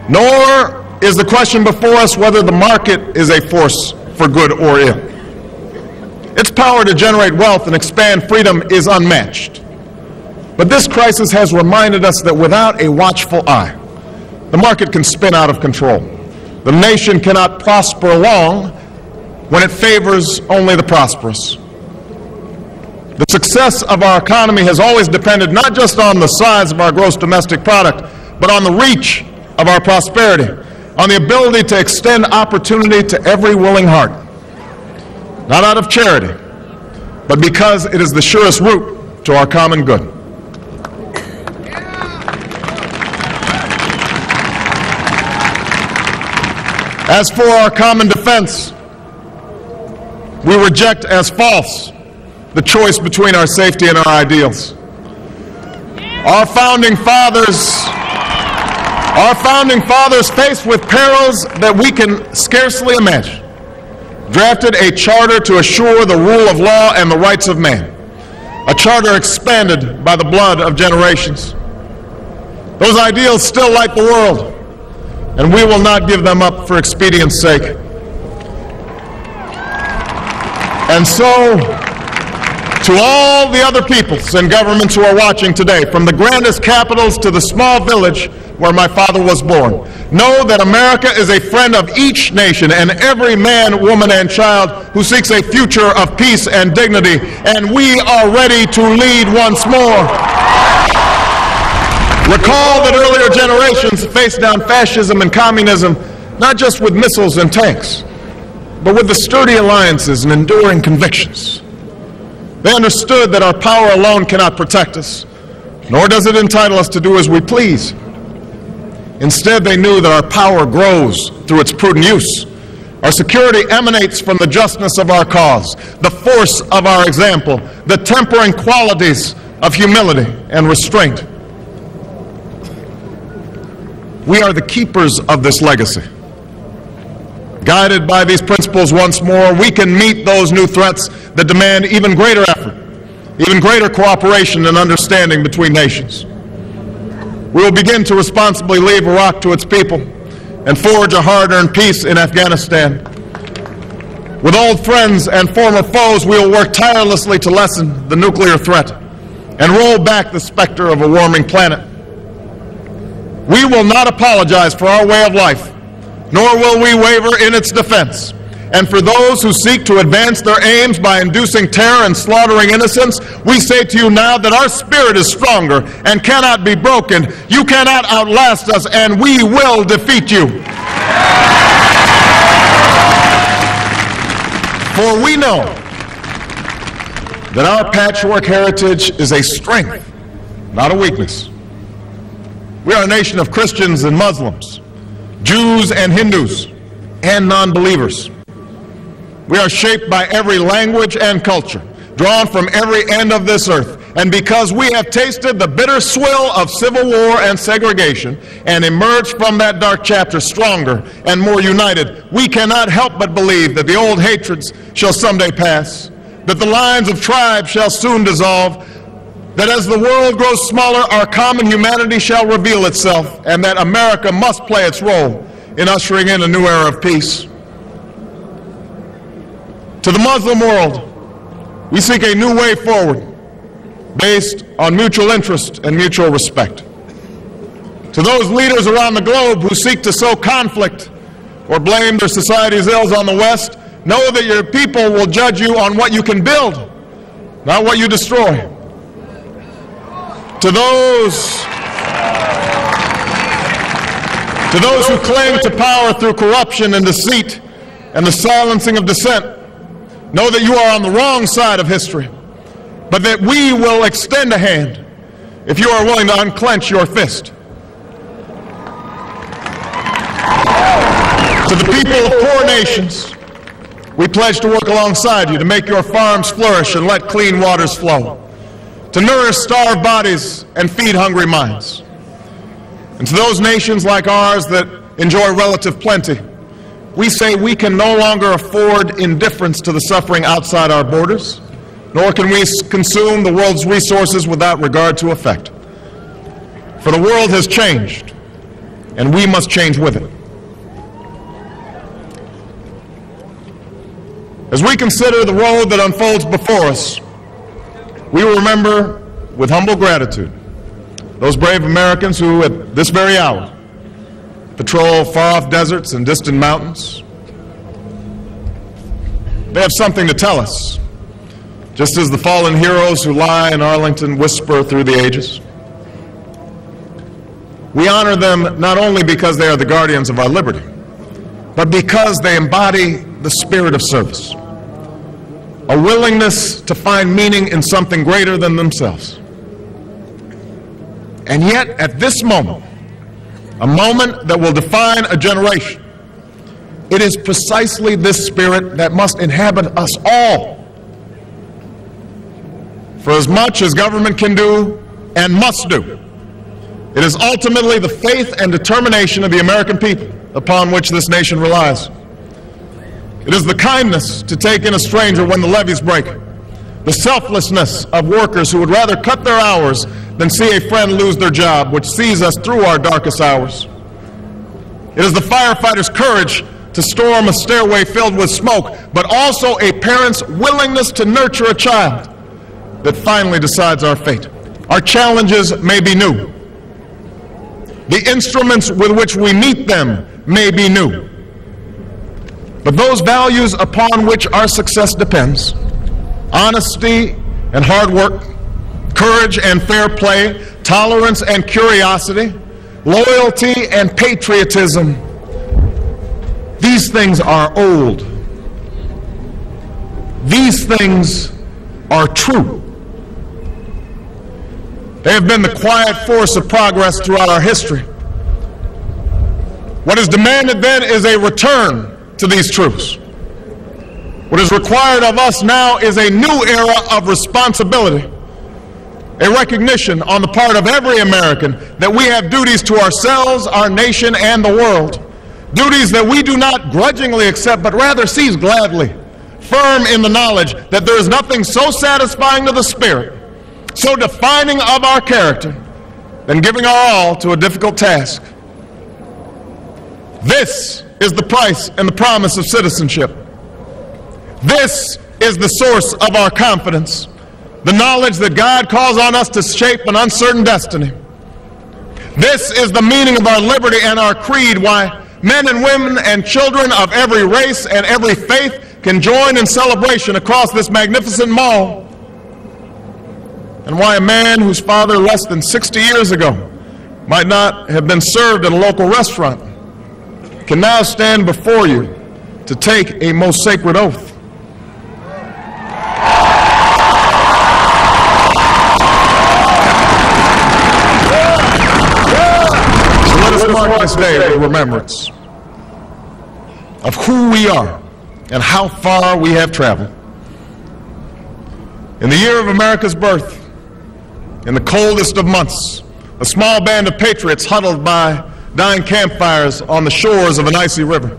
Nor is the question before us whether the market is a force for good or ill. Its power to generate wealth and expand freedom is unmatched. But this crisis has reminded us that without a watchful eye, the market can spin out of control. The nation cannot prosper long when it favors only the prosperous. The success of our economy has always depended not just on the size of our gross domestic product, but on the reach of our prosperity, on the ability to extend opportunity to every willing heart. Not out of charity, but because it is the surest route to our common good. As for our common defense, we reject as false the choice between our safety and our ideals. Our founding fathers, faced with perils that we can scarcely imagine, drafted a charter to assure the rule of law and the rights of man, a charter expanded by the blood of generations. Those ideals still light the world, and we will not give them up for expedience sake. And so, to all the other peoples and governments who are watching today, from the grandest capitals to the small village where my father was born, know that America is a friend of each nation and every man, woman, and child who seeks a future of peace and dignity, and we are ready to lead once more. Recall that earlier generations faced down fascism and communism not just with missiles and tanks, but with the sturdy alliances and enduring convictions. They understood that our power alone cannot protect us, nor does it entitle us to do as we please. Instead, they knew that our power grows through its prudent use. Our security emanates from the justness of our cause, the force of our example, the tempering qualities of humility and restraint. We are the keepers of this legacy. Guided by these principles once more, we can meet those new threats that demand even greater effort, even greater cooperation and understanding between nations. We will begin to responsibly leave Iraq to its people and forge a hard-earned peace in Afghanistan. With old friends and former foes, we will work tirelessly to lessen the nuclear threat and roll back the specter of a warming planet. We will not apologize for our way of life, nor will we waver in its defense. And for those who seek to advance their aims by inducing terror and slaughtering innocents, we say to you now that our spirit is stronger and cannot be broken. You cannot outlast us, and we will defeat you. For we know that our patchwork heritage is a strength, not a weakness. We are a nation of Christians and Muslims, Jews and Hindus, and non-believers. We are shaped by every language and culture, drawn from every end of this earth. And because we have tasted the bitter swill of civil war and segregation and emerged from that dark chapter stronger and more united, we cannot help but believe that the old hatreds shall someday pass, that the lines of tribes shall soon dissolve, that as the world grows smaller, our common humanity shall reveal itself, and that America must play its role in ushering in a new era of peace. To the Muslim world, we seek a new way forward based on mutual interest and mutual respect. To those leaders around the globe who seek to sow conflict or blame their society's ills on the West, know that your people will judge you on what you can build, not what you destroy. To those who cling to power through corruption and deceit and the silencing of dissent, know that you are on the wrong side of history, but that we will extend a hand if you are willing to unclench your fist. To the people of poor nations, we pledge to work alongside you to make your farms flourish and let clean waters flow, to nourish starved bodies and feed hungry minds. And to those nations like ours that enjoy relative plenty, we say we can no longer afford indifference to the suffering outside our borders, nor can we consume the world's resources without regard to effect. For the world has changed, and we must change with it. As we consider the road that unfolds before us, we will remember with humble gratitude those brave Americans who, at this very hour, patrol far-off deserts and distant mountains. They have something to tell us, just as the fallen heroes who lie in Arlington whisper through the ages. We honor them not only because they are the guardians of our liberty, but because they embody the spirit of service, a willingness to find meaning in something greater than themselves. And yet, at this moment, a moment that will define a generation, it is precisely this spirit that must inhabit us all. For as much as government can do and must do, it is ultimately the faith and determination of the American people upon which this nation relies. It is the kindness to take in a stranger when the levees break, the selflessness of workers who would rather cut their hours than see a friend lose their job, which sees us through our darkest hours. It is the firefighter's courage to storm a stairway filled with smoke, but also a parent's willingness to nurture a child that finally decides our fate. Our challenges may be new. The instruments with which we meet them may be new. But those values upon which our success depends, honesty and hard work, courage and fair play, tolerance and curiosity, loyalty and patriotism, these things are old. These things are true. They have been the quiet force of progress throughout our history. What is demanded then is a return to these truths. What is required of us now is a new era of responsibility, a recognition on the part of every American that we have duties to ourselves, our nation, and the world. Duties that we do not grudgingly accept, but rather seize gladly, firm in the knowledge that there is nothing so satisfying to the spirit, so defining of our character, than giving our all to a difficult task. This is the price and the promise of citizenship. This is the source of our confidence, the knowledge that God calls on us to shape an uncertain destiny. This is the meaning of our liberty and our creed, why men and women and children of every race and every faith can join in celebration across this magnificent mall, and why a man whose father less than 60 years ago might not have been served at a local restaurant can now stand before you to take a most sacred oath. So let us mark this day with remembrance of who we are and how far we have traveled. In the year of America's birth, in the coldest of months, a small band of patriots huddled by dying campfires on the shores of an icy river.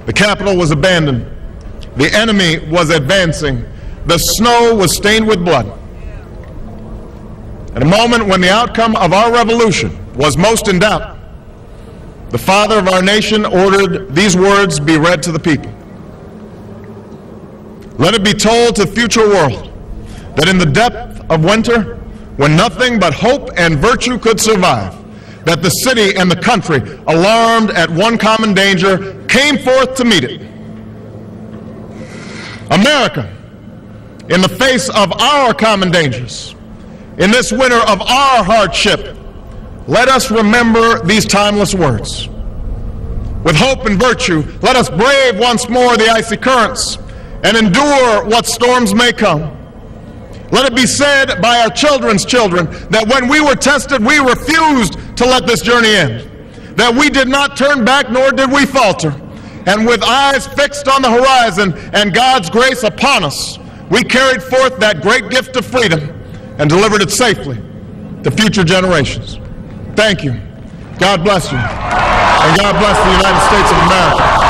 The capital was abandoned. The enemy was advancing. The snow was stained with blood. At a moment when the outcome of our revolution was most in doubt, the father of our nation ordered these words be read to the people. Let it be told to the future world that in the depth of winter, when nothing but hope and virtue could survive, that the city and the country, alarmed at one common danger, came forth to meet it. America, in the face of our common dangers, in this winter of our hardship, let us remember these timeless words. With hope and virtue, let us brave once more the icy currents and endure what storms may come. Let it be said by our children's children that when we were tested, we refused to let this journey end, that we did not turn back nor did we falter, and with eyes fixed on the horizon and God's grace upon us, we carried forth that great gift of freedom and delivered it safely to future generations. Thank you. God bless you. And God bless the United States of America.